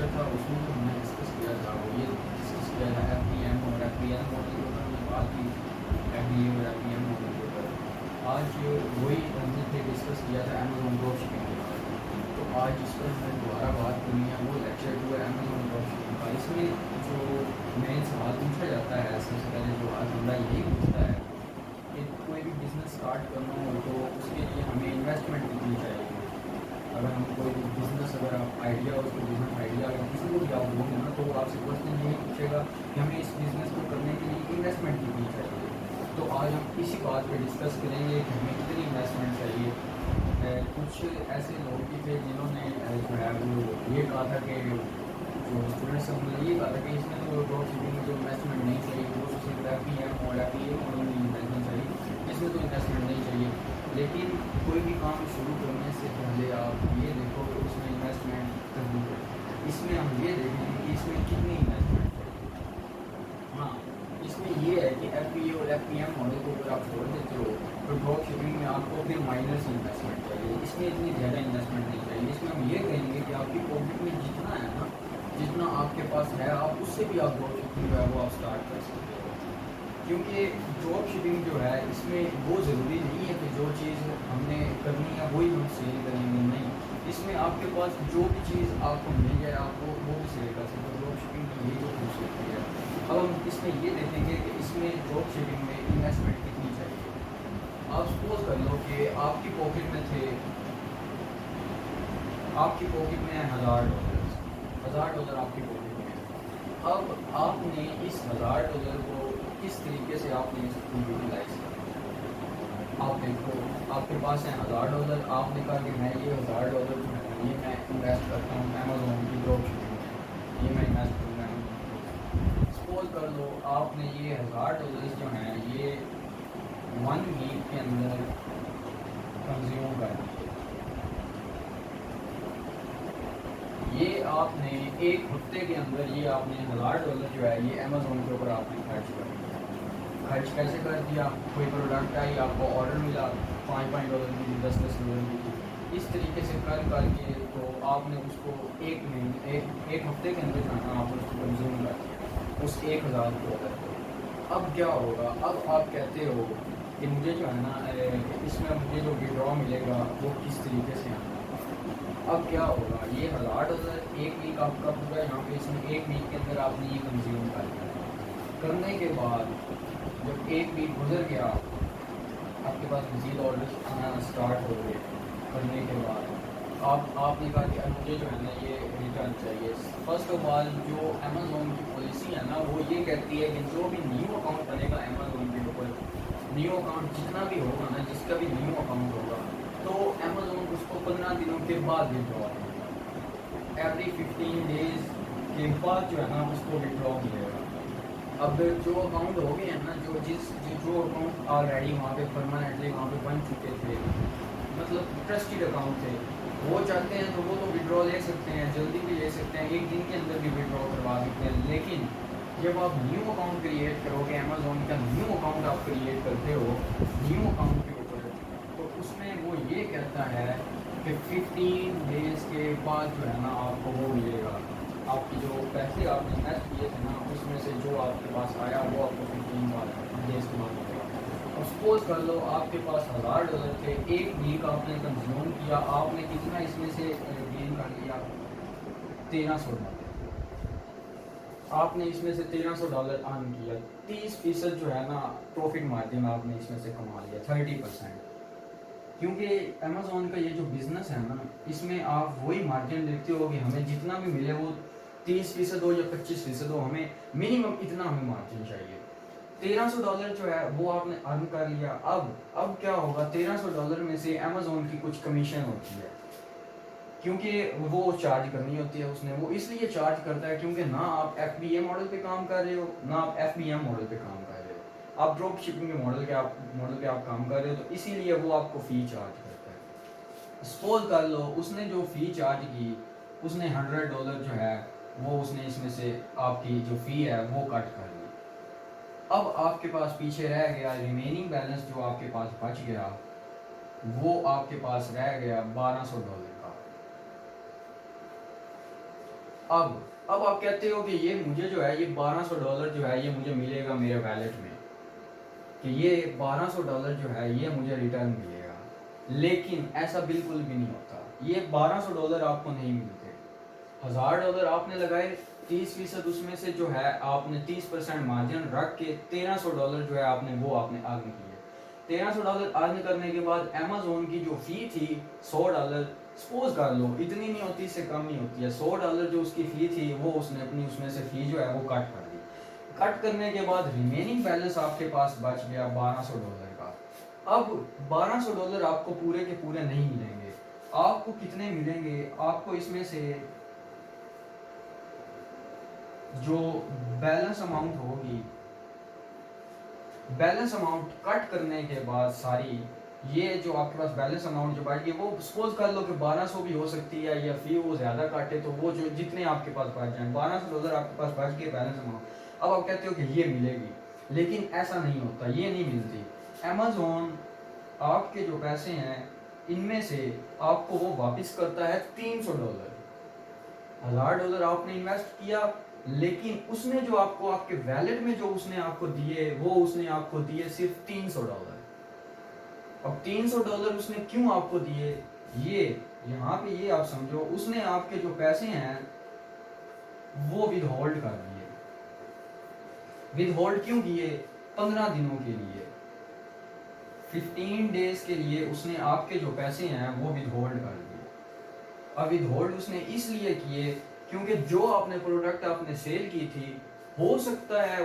Lecture था उसमें जो हमने डिस्कस किया था वो ये डिस्कस किया था FPM और FPL मॉडल के ऊपर हमने बात की FBA और FPM मॉडल के ऊपर। आज वही हमने फिर डिस्कस किया था अमेज़ॉन ड्रॉप शिपिंग के बारे में। तो आज इस पर हमने दोबारा बात करनी है, वो लेक्चर जो है अमेज़ॉन ड्रॉप शिपिंग का। इसमें जो मेन सवाल पूछा जाता है, सबसे पहले जो आज बंदा यही पूछता है कि कोई भी बिज़नेस स्टार्ट करना हो तो उसके लिए हमें इन्वेस्टमेंट कितनी चाहिए। अगर हम कोई बिज़नेस, अगर आप आइडिया, उसको बिज़नेस आइडिया अगर किसी को भी आप दोगे ना तो वो आपसे क्वेश्चन यही पूछेगा कि हमें इस बिज़नेस को करने के लिए इन्वेस्टमेंट कितनी चाहिए। तो आज हम इसी बात पे डिस्कस करेंगे कि हमें कितनी इन्वेस्टमेंट चाहिए। कुछ ऐसे लोग भी थे जिन्होंने जो है वो ये कहा था कि जो स्टूडेंट्स हैं उन्होंने ये कहा था कि इसमें तो ड्रॉप शिपिंग में तो इन्वेस्टमेंट नहीं चाहिए, वो सिर्फ FPM और FBA मॉडल में इन्वेस्टमेंट चाहिए, इसमें तो इन्वेस्टमेंट नहीं चाहिए। लेकिन कोई भी काम शुरू करने से पहले आप ये देखो कि उसमें इन्वेस्टमेंट करनी पड़े। इसमें हम ये देखेंगे कि इसमें कितनी इन्वेस्टमेंट चाहिए। हाँ, इसमें ये है कि FBA और FPM मॉडल को अगर आप छोड़ देते हो तो ड्रॉप शिपिंग में आपको फिर माइनस इन्वेस्टमेंट चाहिए, इसमें इतनी ज़्यादा इन्वेस्टमेंट नहीं चाहिए। इसमें हम ये कहेंगे कि आपकी पॉकेट में जितना है ना, जितना आपके पास है, आप उससे भी आप ड्रॉप शिपिंग जो है वो आप स्टार्ट कर सकते हो। क्योंकि ड्रॉप शिपिंग जो है इसमें वो ज़रूरी नहीं है कि जो चीज़ हमने करनी है वही हम सेल करेंगे, नहीं। इसमें आपके पास जो भी चीज़ आपको मिल जाए आप वो भी सेल कर सकते हो। ड्रॉप शिपिंग की यही जो खूबसूरती है। अब हम इसमें ये देखेंगे कि इसमें ड्रॉप शिपिंग में इन्वेस्टमेंट कितनी चाहिए। आप सपोज कर लो कि आपकी पॉकेट में थे, आपकी पॉकेट में है $1000, $1000 आपकी पॉकेट में है। अब आपने इस $1000 को किस तरीके से आपने इसको यूटिलाइज किया। आप देखो, आपके पास है $1000, आपने कहा कि मैं ये $1000 जो है ये मैं इन्वेस्ट करता हूँ अमेज़ॉन की ड्रॉप शिपिंग में, ये मैं इन्वेस्ट करूँगा अमेज़ॉन। सपोज कर लो आपने ये $1000 जो हैं ये 1 वीक के अंदर कंज्यूम कर दिए। ये आपने एक हफ्ते के अंदर ये आपने $1000 जो है ये अमेज़ॉन के ऊपर आपने खर्च कर दिया। खर्च कैसे कर दिया, कोई प्रोडक्ट आई, आपको ऑर्डर मिला $5 की, $10 की, इस तरीके से कर करके तो आपने उसको एक महीने एक हफ्ते के अंदर जो है आपने उसको कंज्यूम कर दिया उस $1000 को। अब क्या होगा, अब आप कहते हो कि मुझे जो है ना इसमें मुझे जो विड्रॉ मिलेगा वो किस तरीके से आना। अब क्या होगा, ये $1000 एक वीक आपका पूरा यहाँ पे, इसमें एक वीक के अंदर आपने ये कंज्यूम कर लिया। करने के बाद जब एक वीक गुजर गया आपके पास मज़ीद ऑर्डर आना स्टार्ट हो गए। करने के बाद आपने कहा कि अब मुझे जो है ना ये रिटर्न चाहिए। फर्स्ट ऑफ ऑल जो अमेज़ॉन की पॉलिसी है ना वो ये कहती है कि जो भी न्यू अकाउंट बनेगा अमेज़ॉन के ऊपर, न्यू अकाउंट जितना भी होगा ना, जिसका भी न्यू अकाउंट होगा तो अमेज़ॉन उसको 15 दिनों के बाद विड्रॉ करेगा। एवरी 15 डेज के बाद जो है ना उसको विड्रॉ मिलेगा। अब जो अकाउंट हो गए हैं ना, जो अकाउंट ऑलरेडी वहाँ पे परमानेंटली वहाँ पे बन चुके थे, मतलब ट्रस्टेड अकाउंट थे, वो चाहते हैं तो वो तो विड्रॉ ले सकते हैं, जल्दी भी ले सकते हैं, एक दिन के अंदर भी विड्रॉ करवा सकते हैं। लेकिन जब आप न्यू अकाउंट क्रिएट करोगे, अमेज़ॉन का न्यू अकाउंट आप क्रिएट करते हो न्यू अकाउंट के ऊपर, तो उसमें वो ये कहता है कि 15 डेज़ के बाद जो है ना आपको वो मिलेगा, आपकी जो पैसे आपने इन्वेस्ट किए थे ना उसमें से जो आपके पास आया वो आपको 15 डेज़ के बाद मिलेगा। अब सपोज कर लो आपके पास $1000 थे, एक वीक आपने कंज्यूम किया, आपने कितना इसमें से गेन कर लिया, $1300। आपने इसमें से $1300 अर्न किया, 30% जो है ना प्रॉफिट मार्जिन आपने इसमें से कमा लिया, 30%। क्योंकि अमेज़ॉन का ये जो बिज़नेस है ना इसमें आप वही मार्जिन देखते हो कि हमें जितना भी मिले वो 30% हो या 25% हो, हमें मिनिमम इतना हमें मार्जिन चाहिए। $1300 जो है वो आपने अर्न कर लिया। अब क्या होगा, $1300 में से अमेज़ॉन की कुछ कमीशन होती है, क्योंकि वो चार्ज करनी होती है उसने, वो इसलिए चार्ज करता है क्योंकि ना आप FBA मॉडल पे काम कर रहे हो ना आप FBM मॉडल पे काम कर रहे हो, आप ड्रॉप शिपिंग के मॉडल पे आप काम कर रहे हो, तो इसीलिए वो आपको फ़ी चार्ज करता है। सपोज कर लो उसने जो फ़ी चार्ज की उसने $100 जो है वो उसने इसमें से आपकी जो फ़ी है वो कट कर ली। अब आपके पास पीछे रह गया रिमेनिंग बैलेंस, जो आपके पास बच गया वो आपके पास रह गया $1200 का। अब आप कहते हो कि ये मुझे जो है ये $1200 जो है ये मुझे मिलेगा मेरे वैलेट में, कि ये $1200 जो है ये मुझे रिटर्न मिलेगा, लेकिन ऐसा बिल्कुल भी नहीं होता। ये $1200 आपको नहीं मिलते। $1000 आपने लगाए, 30% उसमें से जो है आपने 30% मार्जिन रख के $1300 जो है आपने अर्न किए। $1300 अर्न करने के बाद अमेजोन की जो फी थी $100, सपोज कर लो इतनी नहीं होती, इससे कम नहीं होती है, $100 जो उसकी फी थी वो उसने अपनी उसमें से फी जो है वो कट कर दी। कट करने के बाद रिमेनिंग बैलेंस आपके पास बच गया $1200 का। अब $1200 आपको पूरे के पूरे नहीं मिलेंगे। आपको कितने मिलेंगे? आपको इसमें से जो बैलेंस अमाउंट होगी, बैलेंस अमाउंट कट करने के बाद सारी ये जो आपके पास बैलेंस अमाउंट जो बढ़ गई वो सपोज कर लो कि 1200 भी हो सकती है, या फी वो ज़्यादा काटे तो वो जो जितने आपके पास बच जाए $1200 आपके पास बच गए बैलेंस अमाउंट। अब आप कहते हो कि ये मिलेगी, लेकिन ऐसा नहीं होता, ये नहीं मिलती। अमेजोन आपके जो पैसे हैं इनमें से आपको वो वापस करता है $300। $1000 आपने इन्वेस्ट किया, लेकिन उसने जो आपको आपके वैलेट में जो उसने आपको दिए वो उसने आपको दिए सिर्फ $300। अब $300 उसने क्यों आपको दिए, ये यहाँ पे ये आप समझो, उसने आपके जो पैसे हैं वो विद होल्ड कर दिए। विद होल्ड क्यों किए? 15 दिनों के लिए, 15 डेज के लिए उसने आपके जो पैसे हैं वो विद होल्ड कर दिए। अब विद होल्ड उसने इसलिए किए क्योंकि जो आपने प्रोडक्ट आपने सेल की थी, हो सकता है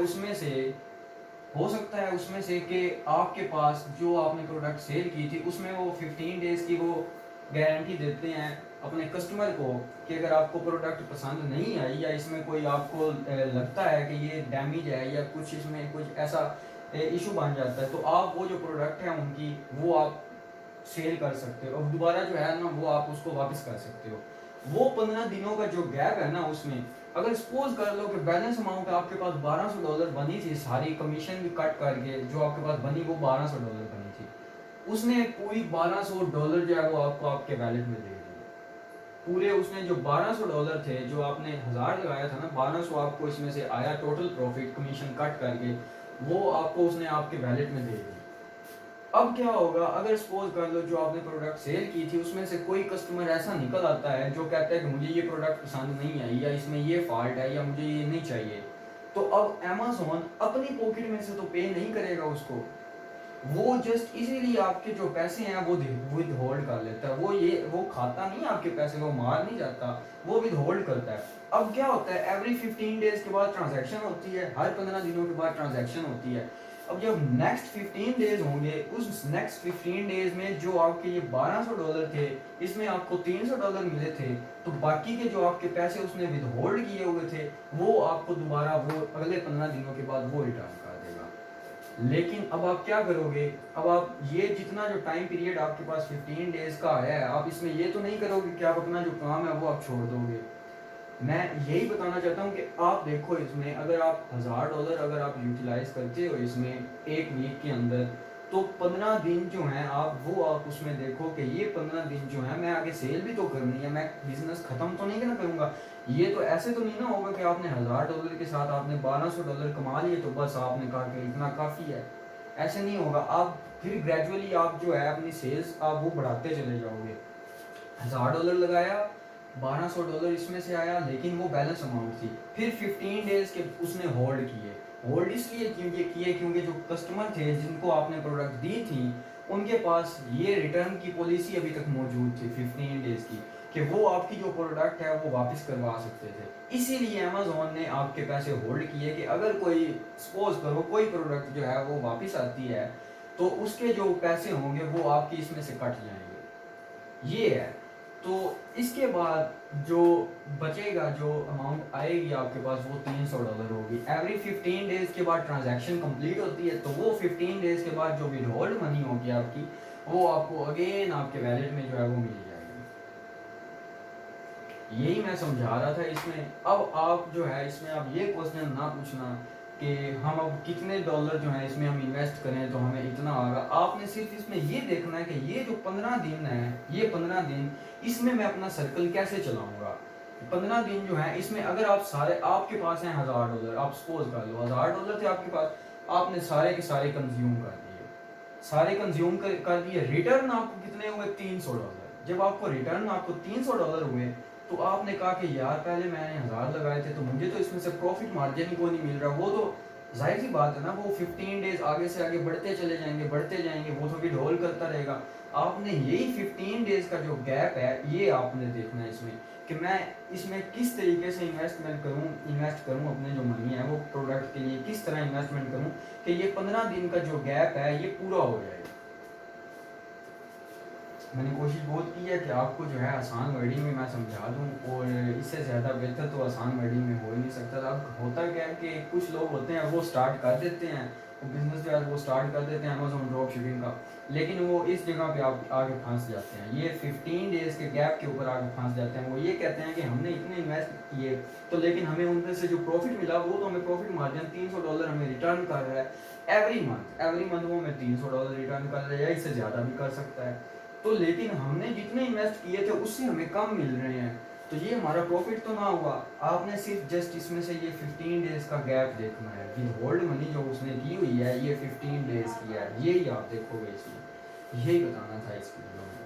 उसमें से कि आपके पास जो आपने प्रोडक्ट सेल की थी उसमें वो 15 डेज की वो गारंटी देते हैं अपने कस्टमर को कि अगर आपको प्रोडक्ट पसंद नहीं आई या इसमें कोई आपको लगता है कि ये डैमेज है या कुछ इसमें कुछ ऐसा इशू बन जाता है, तो आप वो जो प्रोडक्ट है उनकी वो आप सेल कर सकते हो और दोबारा जो है ना वो आप उसको वापस कर सकते हो। वो 15 दिनों का जो गैप है ना उसमें, अगर सपोज कर लो कि बैलेंस अमाउंट आपके पास $1200 बनी थी, सारी कमीशन भी कट करके जो आपके पास बनी वो $1200 बनी थी, उसने पूरी $1200 जो है वो आपको आपके वैलेट में दे दिए। पूरे उसने जो $1200 थे, जो आपने 1000 लगाया था ना, 1200 आपको इसमें से आया टोटल प्रॉफिट कमीशन कट करके, वो आपको उसने आपके वैलेट में दे दी। अब क्या होगा, अगर सपोज कर लो जो आपने प्रोडक्ट सेल की थी उसमें से कोई कस्टमर ऐसा निकल आता है जो कहता है कि मुझे ये प्रोडक्ट पसंद नहीं आई या इसमें ये फॉल्ट है या मुझे ये नहीं चाहिए, तो अब अमेज़न अपनी पॉकेट में से तो पे नहीं करेगा उसको, वो जस्ट इसीलिए आपके जो पैसे हैं वो विद होल्ड कर लेता है। वो खाता नहीं आपके पैसे को, मार नहीं जाता, वो विद होल्ड करता है। अब क्या होता है, एवरी 15 डेज के बाद ट्रांजैक्शन होती है, हर 15 दिनों के बाद ट्रांजैक्शन होती है। अब जब नेक्स्ट 15 डेज होंगे, उस नेक्स्ट 15 डेज में जो आपके ये $1200 थे, इसमें आपको $300 मिले थे, तो बाकी के जो आपके पैसे उसने विद होल्ड किए हुए थे वो आपको दोबारा वो अगले 15 दिनों के बाद वो रिटर्न कर देगा। लेकिन अब आप क्या करोगे, अब आप ये जितना जो टाइम पीरियड आपके पास 15 डेज का है, आप इसमें ये तो नहीं करोगे कि आप अपना जो काम है वो आप छोड़ दोगे। मैं यही बताना चाहता हूँ कि आप देखो, इसमें अगर आप $1000 अगर आप यूटिलाइज करते हो इसमें एक वीक के अंदर, तो 15 दिन जो हैं आप उसमें देखो कि ये 15 दिन जो है मैं आगे सेल भी तो करनी है, मैं बिजनेस खत्म तो नहीं ना करूँगा। ये तो ऐसे तो नहीं ना होगा कि आपने $1000 के साथ आपने $1200 कमा लिए तो बस आपने कहा कि इतना काफ़ी है, ऐसे नहीं होगा। आप फिर ग्रेजुअली आप जो है अपनी सेल्स आप वो बढ़ाते चले जाओगे। $1000 लगाया, $1200 इसमें से आया, लेकिन वो बैलेंस अमाउंट थी। फिर 15 डेज के उसने होल्ड किए। होल्ड इसलिए क्योंकि जो कस्टमर थे जिनको आपने प्रोडक्ट दी थी उनके पास ये रिटर्न की पॉलिसी अभी तक मौजूद थी 15 डेज की, कि वो आपकी जो प्रोडक्ट है वो वापस करवा सकते थे। इसीलिए अमेज़न ने आपके पैसे होल्ड किए कि अगर कोई सपोज करो कोई प्रोडक्ट जो है वो वापस आती है तो उसके जो पैसे होंगे वो आपकी इसमें से कट जाएंगे। ये है। तो इसके बाद जो बचेगा, जो अमाउंट आएगी आपके पास वो $300 होगी। एवरी 15 डेज के बाद ट्रांजैक्शन कंप्लीट होती है, तो वो 15 डेज के बाद जो विदहोल्ड मनी होगी आपकी, वो आपको अगेन आपके वैलेट में जो है वो मिल जाएगी। यही मैं समझा रहा था इसमें। अब आप जो है इसमें आप ये क्वेश्चन ना पूछना कि हम अब कितने डॉलर जो है इसमें हम इन्वेस्ट करें तो हमें इतना आएगा। आपने सिर्फ इसमें ये देखना है कि ये जो 15 दिन है, ये 15 दिन इसमें मैं अपना सर्कल कैसे चलाऊंगा। 15 दिन जो है इसमें अगर आप सारे, आपके पास हैं $1000, आप सपोज कर लो $1000 थे आपके पास, आपने सारे के सारे कंज्यूम कर दिए, सारे कंज्यूम कर दिए, रिटर्न आपको कितने हुए $300। जब आपको रिटर्न आपको $300 हुए, तो आपने कहा कि यार पहले मैंने 1000 लगाए थे तो मुझे तो इसमें से प्रॉफिट मार्जिन ही को नहीं मिल रहा। वो तो जाहिर सी बात है ना, वो 15 डेज आगे से आगे बढ़ते चले जाएंगे, बढ़ते जाएंगे, वो तो भी ढोल करता रहेगा। आपने यही 15 डेज का जो गैप है ये आपने देखना है इसमें, कि मैं इसमें किस तरीके से इन्वेस्ट करूं अपने जो मनी है वो प्रोडक्ट के लिए किस तरह इन्वेस्टमेंट करूं कि ये 15 दिन का जो गैप है ये पूरा हो जाए। मैंने कोशिश बहुत की है कि आपको जो है आसान वर्डिंग में मैं समझा दूं, और इससे ज़्यादा बेहतर तो आसान वर्डिंग में हो ही नहीं सकता था। अब होता क्या है कि कुछ लोग होते हैं वो स्टार्ट कर देते हैं, वो बिज़नेस जो है वो स्टार्ट कर देते हैं अमेजोन ड्रॉप शिपिंग का, लेकिन वो इस जगह पे आप आगे फंस जाते हैं, ये 15 डेज़ के गैप के ऊपर आगे फंस जाते हैं। वो ये कहते हैं कि हमने इतने इन्वेस्ट किए तो लेकिन हमें उनमें से जो प्रॉफिट मिला वो तो हमें प्रॉफिट मार्जिन $300 हमें रिटर्न कर रहा है एवरी मंथ वो हमें $300 रिटर्न कर रहा है, या इससे ज़्यादा भी कर सकता है। तो लेकिन हमने जितने इन्वेस्ट किए थे उससे हमें कम मिल रहे हैं, तो ये हमारा प्रॉफिट तो ना हुआ। आपने सिर्फ जस्ट इसमें से ये 15 डेज का गैप देखना है कि होल्ड मनी जो उसने की हुई है ये 15 डेज की है, यही आप देखोगे इसमें, यही बताना था इस वीडियो में।